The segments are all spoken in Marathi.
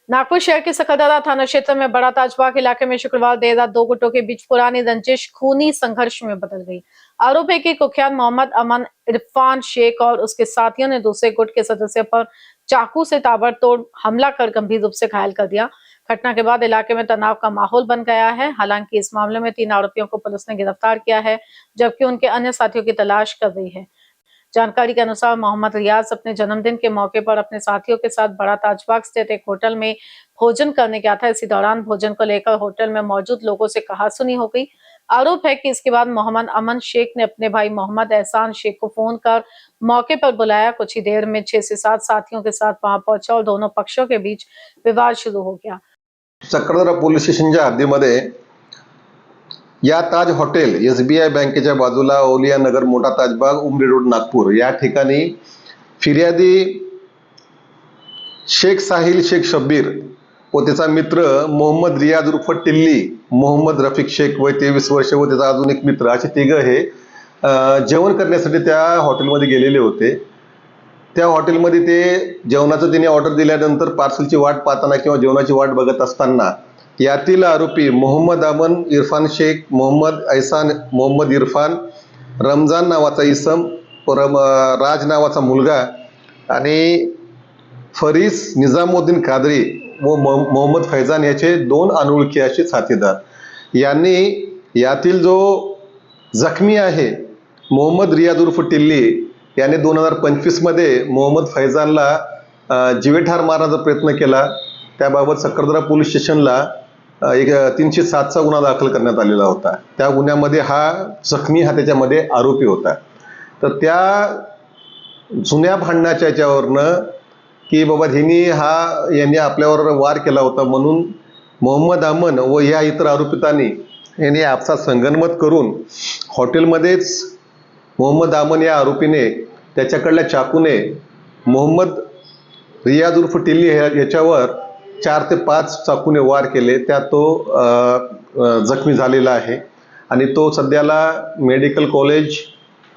नागपुर शहर के सकरदरा थाना क्षेत्र में बड़ा ताजबाग इलाके में शुक्रवार देर रात दो गुटों के बीच पुरानी रंजिश खूनी संघर्ष में बदल गई। आरोप है कि कुख्यात मोहम्मद अमन इरफान शेख और उसके साथियों ने दूसरे गुट के सदस्य पर चाकू से ताबड़तोड़ हमला कर गंभीर रूप से घायल कर दिया। घटना के बाद इलाके में तनाव का माहौल बन गया है। हालांकि इस मामले में 3 आरोपियों को पुलिस ने गिरफ्तार किया है, जबकि उनके अन्य साथियों की तलाश कर रही है। जानकारी के अनुसार मोहम्मद रियाज अपने जन्मदिन के मौके पर अपने साथियों के साथ बड़ा ताजबाग स्थित एक होटल में भोजन करने गया था। इसी दौरान भोजन को लेकर होटल में मौजूद लोगों से कहासुनी हो गई। आरोप है कि इसके बाद मोहम्मद अमन शेख ने अपने भाई मोहम्मद एहसान शेख को फोन कर मौके पर बुलाया। कुछ ही देर में 6 से 7 साथियों के साथ वहां पहुंचा और दोनों पक्षों के बीच विवाद शुरू हो गया। सकरदरा पोलीस स्टेशनच्या हद्दीमध्ये या ताज हॉटेल SBI बँकेच्या बाजूला ओलिया नगर मोठा ताजबाग उमरी रोड नागपूर या ठिकाणी फिर्यादी शेख साहिल शेख शब्बीर व त्याचा मित्र मोहम्मद रियाज उर्फ टिल्ली मोहम्मद रफिक शेख वय 23 वर्ष व त्याचा अजून एक मित्र असे तिघं हे जेवण करण्यासाठी त्या हॉटेलमध्ये गेलेले होते। त्या हॉटेलमध्ये ते जेवणाचं त्यांनी ऑर्डर दिल्यानंतर पार्सलची वाट पाहताना किंवा जेवणाची वाट बघत असताना यातील आरोपी मोहम्मद अमन इरफान शेख, मोहम्मद एहसान मोहम्मद इरफान, रमजान नावाचा इसम, राज नावाचा मुलगा आणि फरीस निजामुद्दीन कादरी व मोहम्मद फैजान याचे 2 अनोळखी असे साथीदार यांनी यातील जो जखमी आहे मोहम्मद रियाज उर्फ टिल्ली याने 2025 मध्ये मोहम्मद फैजानला जीवेठार मारण्याचा प्रयत्न केला। त्याबाबत सकरदरा पोलीस स्टेशनला एक 307 चा गुन्हा दाखल करण्यात आलेला होता। त्या गुन्ह्यामध्ये हा जखमी हा त्याच्यामध्ये आरोपी होता। तर त्या जुन्या भांडणाच्या याच्यावरनं की बाबा यांनी आपल्यावर वार केला होता म्हणून मोहम्मद अमन व या इतर आरोपितांनी यांनी आपसा संगनमत करून हॉटेलमध्येच मोहम्मद अमन या आरोपीने त्याच्याकडल्या चाकूने मोहम्मद रियाज उर्फ टिल्ली याच्यावर 4 ते 5 चाकूने वार केले। त्यात तो जखमी झालेला आहे आणि तो सध्याला मेडिकल कॉलेज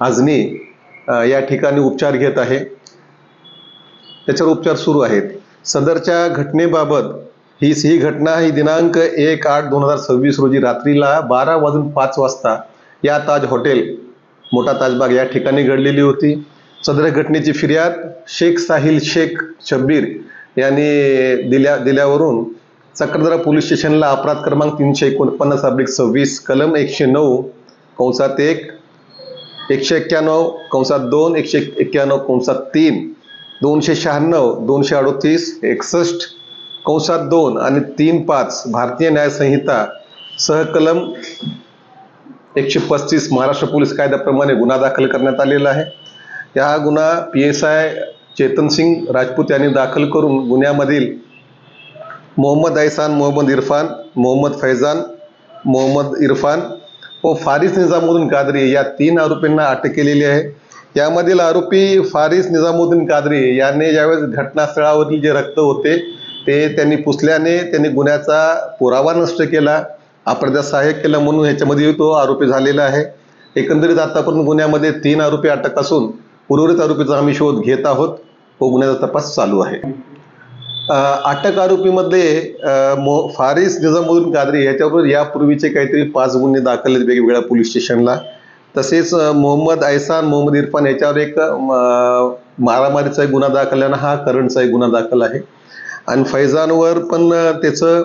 आजनी या ठिकाणी उपचार घेत आहे। त्याच्यावर उपचार सुरू आहेत। सदरच्या घटनेबाबत ही घटना ही दिनांक 1/8/2026 रोजी रात्रीला 12:05 वाजता या ताज हॉटेल मोठा ताजबाग या ठिकाणी घडलेली होती। सदर घटनेची फिर्याद शेख साहिल शेख शब्बीर यांनी दिल्यावरून सकरदरा पोलीस स्टेशनला अपराध क्रमांक 349/26 कलम 109 कंसात 1 191 कंसात 2 191 कंसात 3 296 238 61 कंसात 2 आणि 3-5 भारतीय न्याय संहिता सहकलम 135 महाराष्ट्र पोलीस कायद्याप्रमाणे गुन्हा दाखल करण्यात आलेला आहे। या गुन्हा PSI चेतन सिंग राजपूत यांनी दाखल करून गुन्ह्यामधील मोहम्मद एहसान मोहम्मद इरफान, मोहम्मद फैजान मोहम्मद इरफान व फारिस निजामुद्दीन कादरी या 3 आरोपींना अटक केलेली आहे। यामधील आरोपी फारिस निजामुद्दीन कादरी यांनी ज्यावेळेस घटनास्थळावरील जे रक्त होते ते त्यांनी पुसल्याने त्यांनी गुन्ह्याचा पुरावा नष्ट केला, अपराधात सहाय्य केलं म्हणून ह्याच्यामध्ये तो आरोपी झालेला आहे। एकंदरीत आतापर्यंत गुन्ह्यामध्ये 3 आरोपी अटक असून उर्वरित आरोपीचा आम्ही शोध घेत आहोत व गुन्ह्याचा तपास चालू आहे। अटक आरोपीमध्ये फारिस निजामुद्दीन कादरी याच्यावर यापूर्वीचे काहीतरी 5 गुन्हे दाखल आहेत वेगवेगळ्या पोलीस स्टेशनला। तसेच मोहम्मद एहसान मोहम्मद इरफान याच्यावर एक मारामारीचा गुन्हा दाखल आहे, हा करंटचा एक गुन्हा दाखल आहे आणि फैजानवर पण त्याचं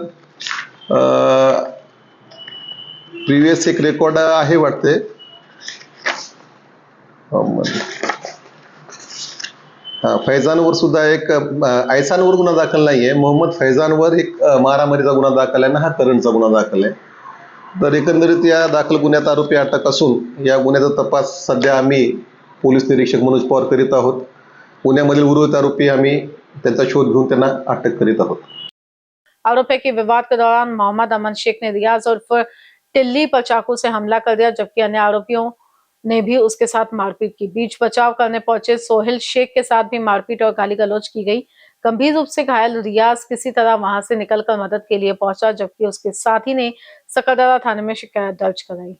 प्रिव्हियस एक रेकॉर्ड आहे वाटते। फैजानवर सुद्धा एक एहसानवर गुन्हा दाखल नाहीये, मोहम्मद फैजानवर एक मारामारीचा गुन्हा दाखल आहे ना हा करंटचा गुन्हा दाखल आहे। तर एकंदरीत या दाखल गुन्ह्यात आरोपी अटक असून या गुन्ह्याचा तपास सध्या आम्ही पोलीस निरीक्षक मनोज पवार करीत आहोत। गुन्ह्यामधील उर्वरित आरोपी आम्ही त्यांचा शोध घेऊन त्यांना अटक करीत आहोत। आरोप है कि विवाद के दौरान मोहम्मद अमन शेख ने रियाज उर्फ टिल्ली पर चाकू से हमला कर दिया, जबकि अन्य आरोपियों ने भी उसके साथ मारपीट की। बीच बचाव करने पहुंचे सोहेल शेख के साथ भी मारपीट और गाली गलौज की गई। गंभीर रूप से घायल रियाज किसी तरह वहां से निकलकर मदद के लिए पहुंचा, जबकि उसके साथी ने सकरदरा थाने में शिकायत दर्ज कराई।